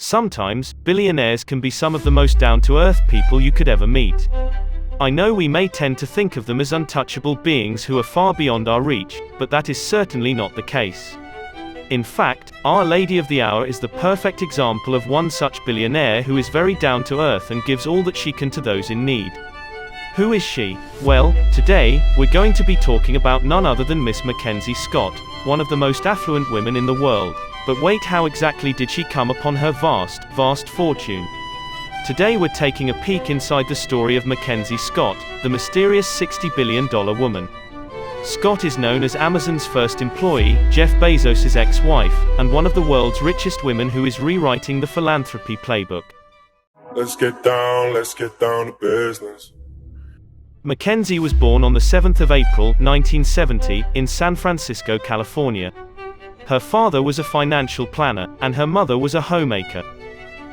Sometimes, billionaires can be some of the most down-to-earth people you could ever meet. I know we may tend to think of them as untouchable beings who are far beyond our reach, but that is certainly not the case. In fact, Our Lady of the Hour is the perfect example of one such billionaire who is very down-to-earth and gives all that she can to those in need. Who is she? Well, today, we're going to be talking about none other than Miss Mckenzie Scott, one of the most affluent women in the world. But wait, how exactly did she come upon her vast fortune? Today we're taking a peek inside the story of Mckenzie Scott, the mysterious $60 billion woman. Scott is known as Amazon's first employee, Jeff Bezos' ex-wife, and one of the world's richest women who is rewriting the philanthropy playbook. Let's get down to business. Mckenzie was born on the 7th of April, 1970, in San Francisco, California. Her father was a financial planner, and her mother was a homemaker.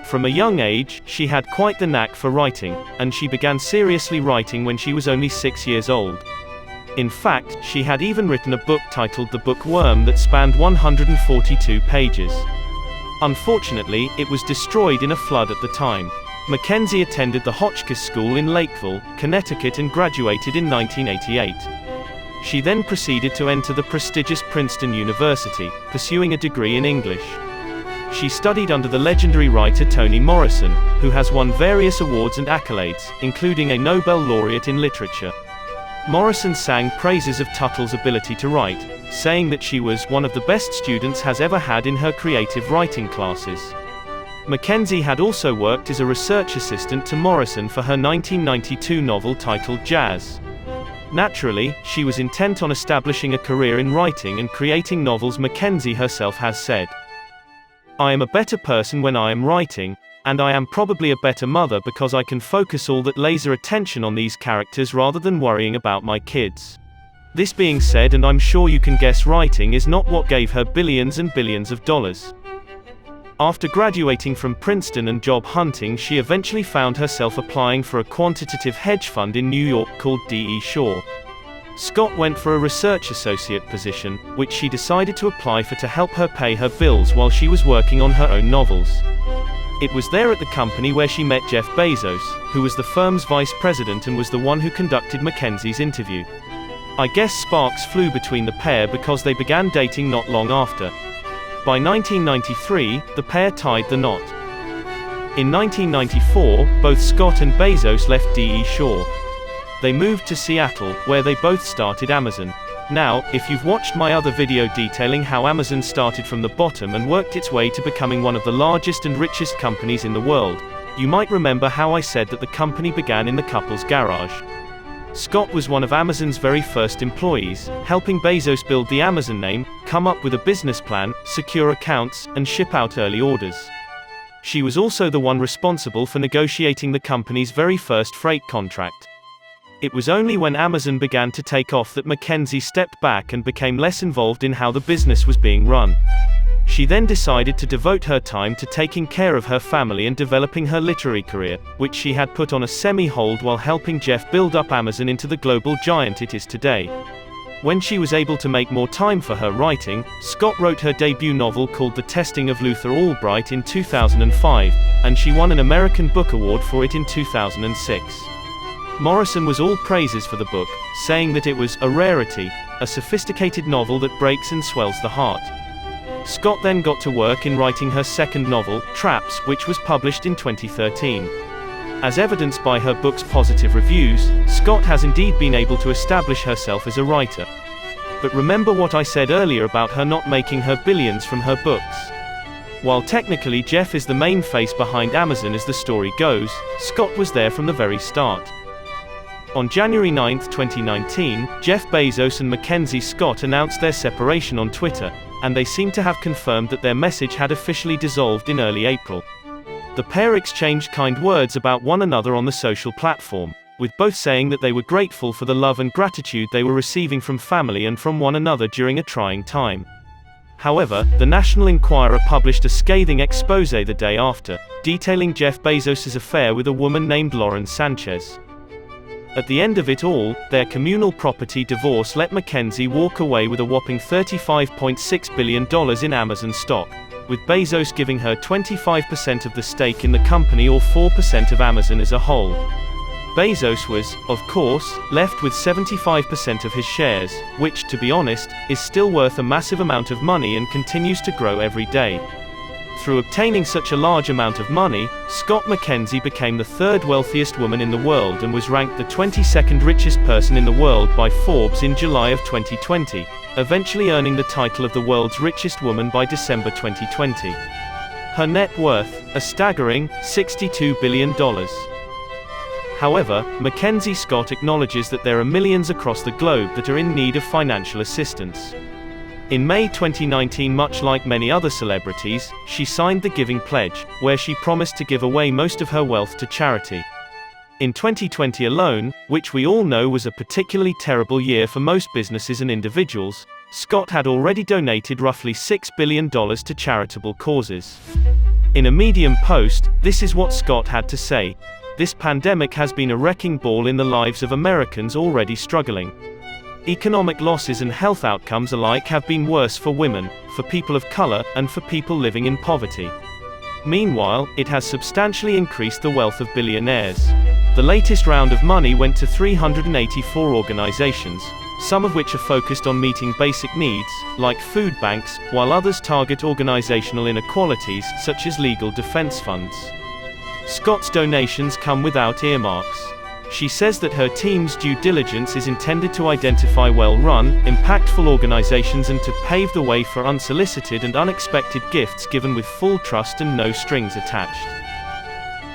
From a young age, she had quite the knack for writing, and she began seriously writing when she was only 6 years old. In fact, she had even written a book titled The Bookworm that spanned 142 pages. Unfortunately, it was destroyed in a flood at the time. Mckenzie attended the Hotchkiss School in Lakeville, Connecticut and graduated in 1988. She then proceeded to enter the prestigious Princeton University, pursuing a degree in English. She studied under the legendary writer Toni Morrison, who has won various awards and accolades, including a Nobel laureate in literature. Morrison sang praises of Tuttle's ability to write, saying that she was one of the best students has ever had in her creative writing classes. Mckenzie had also worked as a research assistant to Morrison for her 1992 novel titled Jazz. Naturally, she was intent on establishing a career in writing and creating novels. Mckenzie herself has said, "I am a better person when I am writing, and I am probably a better mother because I can focus all that laser attention on these characters rather than worrying about my kids." This being said, and I'm sure you can guess, writing is not what gave her billions and billions of dollars. After graduating from Princeton and job hunting, she eventually found herself applying for a quantitative hedge fund in New York called D.E. Shaw. Scott went for a research associate position, which she decided to apply for to help her pay her bills while she was working on her own novels. It was there at the company where she met Jeff Bezos, who was the firm's vice president and was the one who conducted Mckenzie's interview. I guess sparks flew between the pair because they began dating not long after. By 1993, the pair tied the knot. In 1994, both Scott and Bezos left D.E. Shaw. They moved to Seattle, where they both started Amazon. Now, if you've watched my other video detailing how Amazon started from the bottom and worked its way to becoming one of the largest and richest companies in the world, you might remember how I said that the company began in the couple's garage. Scott was one of Amazon's very first employees, helping Bezos build the Amazon name, come up with a business plan, secure accounts, and ship out early orders. She was also the one responsible for negotiating the company's very first freight contract. It was only when Amazon began to take off that Mckenzie stepped back and became less involved in how the business was being run. She then decided to devote her time to taking care of her family and developing her literary career, which she had put on a semi-hold while helping Jeff build up Amazon into the global giant it is today. When she was able to make more time for her writing, Scott wrote her debut novel called The Testing of Luther Albright in 2005, and she won an American Book Award for it in 2006. Morrison was all praises for the book, saying that it was a rarity, a sophisticated novel that breaks and swells the heart. Scott then got to work in writing her second novel, Traps, which was published in 2013. As evidenced by her book's positive reviews, Scott has indeed been able to establish herself as a writer. But remember what I said earlier about her not making her billions from her books. While technically Jeff is the main face behind Amazon as the story goes, Scott was there from the very start. On January 9, 2019, Jeff Bezos and Mckenzie Scott announced their separation on Twitter, and they seem to have confirmed that their message had officially dissolved in early April. The pair exchanged kind words about one another on the social platform, with both saying that they were grateful for the love and gratitude they were receiving from family and from one another during a trying time. However, the National Enquirer published a scathing expose the day after, detailing Jeff Bezos' affair with a woman named Lauren Sanchez. At the end of it all, their communal property divorce let Mckenzie walk away with a whopping $35.6 billion in Amazon stock, with Bezos giving her 25% of the stake in the company or 4% of Amazon as a whole. Bezos was, of course, left with 75% of his shares, which, to be honest, is still worth a massive amount of money and continues to grow every day. Through obtaining such a large amount of money, Scott Mckenzie became the third wealthiest woman in the world and was ranked the 22nd richest person in the world by Forbes in July of 2020, eventually earning the title of the world's richest woman by December 2020. Her net worth, a staggering $62 billion. However, Mckenzie Scott acknowledges that there are millions across the globe that are in need of financial assistance. In May 2019, much like many other celebrities, she signed the Giving Pledge, where she promised to give away most of her wealth to charity. In 2020 alone, which we all know was a particularly terrible year for most businesses and individuals, Scott had already donated roughly $6 billion to charitable causes. In a Medium post, this is what Scott had to say: "This pandemic has been a wrecking ball in the lives of Americans already struggling. Economic losses and health outcomes alike have been worse for women, for people of color, and for people living in poverty. Meanwhile, it has substantially increased the wealth of billionaires." The latest round of money went to 384 organizations, some of which are focused on meeting basic needs, like food banks, while others target organizational inequalities, such as legal defense funds. Scott's donations come without earmarks. She says that her team's due diligence is intended to identify well-run, impactful organizations and to pave the way for unsolicited and unexpected gifts given with full trust and no strings attached.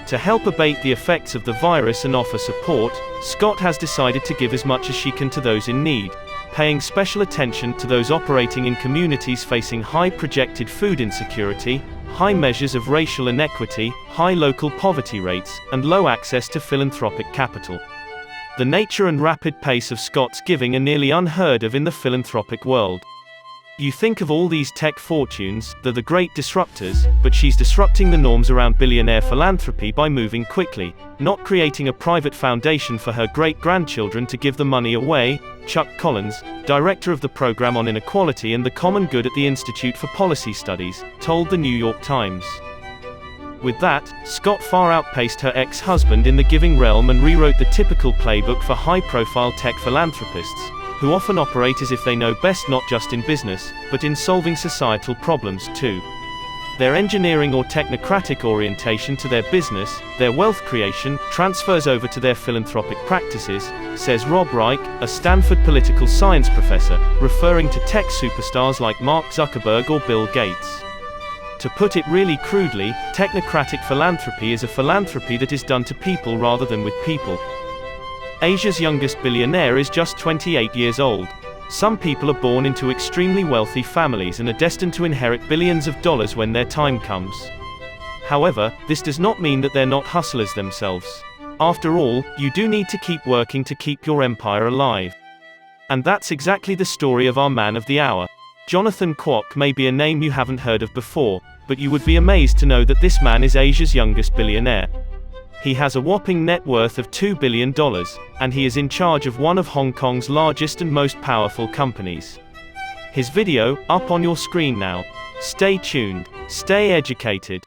To help abate the effects of the virus and offer support, Scott has decided to give as much as she can to those in need, paying special attention to those operating in communities facing high projected food insecurity, high measures of racial inequity, high local poverty rates, and low access to philanthropic capital. The nature and rapid pace of Scott's giving are nearly unheard of in the philanthropic world. You think of all these tech fortunes, they're the great disruptors, but she's disrupting the norms around billionaire philanthropy by moving quickly, not creating a private foundation for her great-grandchildren to give the money away. Chuck Collins, director of the Program on Inequality and the Common Good at the Institute for Policy Studies, told the New York Times. With that, Scott far outpaced her ex-husband in the giving realm and rewrote the typical playbook for high-profile tech philanthropists, who often operate as if they know best not just in business, but in solving societal problems too. Their engineering or technocratic orientation to their business, their wealth creation, transfers over to their philanthropic practices, says Rob Reich, a Stanford political science professor, referring to tech superstars like Mark Zuckerberg or Bill Gates. To put it really crudely, technocratic philanthropy is a philanthropy that is done to people rather than with people. Asia's youngest billionaire is just 28 years old. Some people are born into extremely wealthy families and are destined to inherit billions of dollars when their time comes. However, this does not mean that they're not hustlers themselves. After all, you do need to keep working to keep your empire alive. And that's exactly the story of our man of the hour. Jonathan Kwok may be a name you haven't heard of before, but you would be amazed to know that this man is Asia's youngest billionaire. He has a whopping net worth of $2 billion, and he is in charge of one of Hong Kong's largest and most powerful companies. His video, up on your screen now. Stay tuned. Stay educated.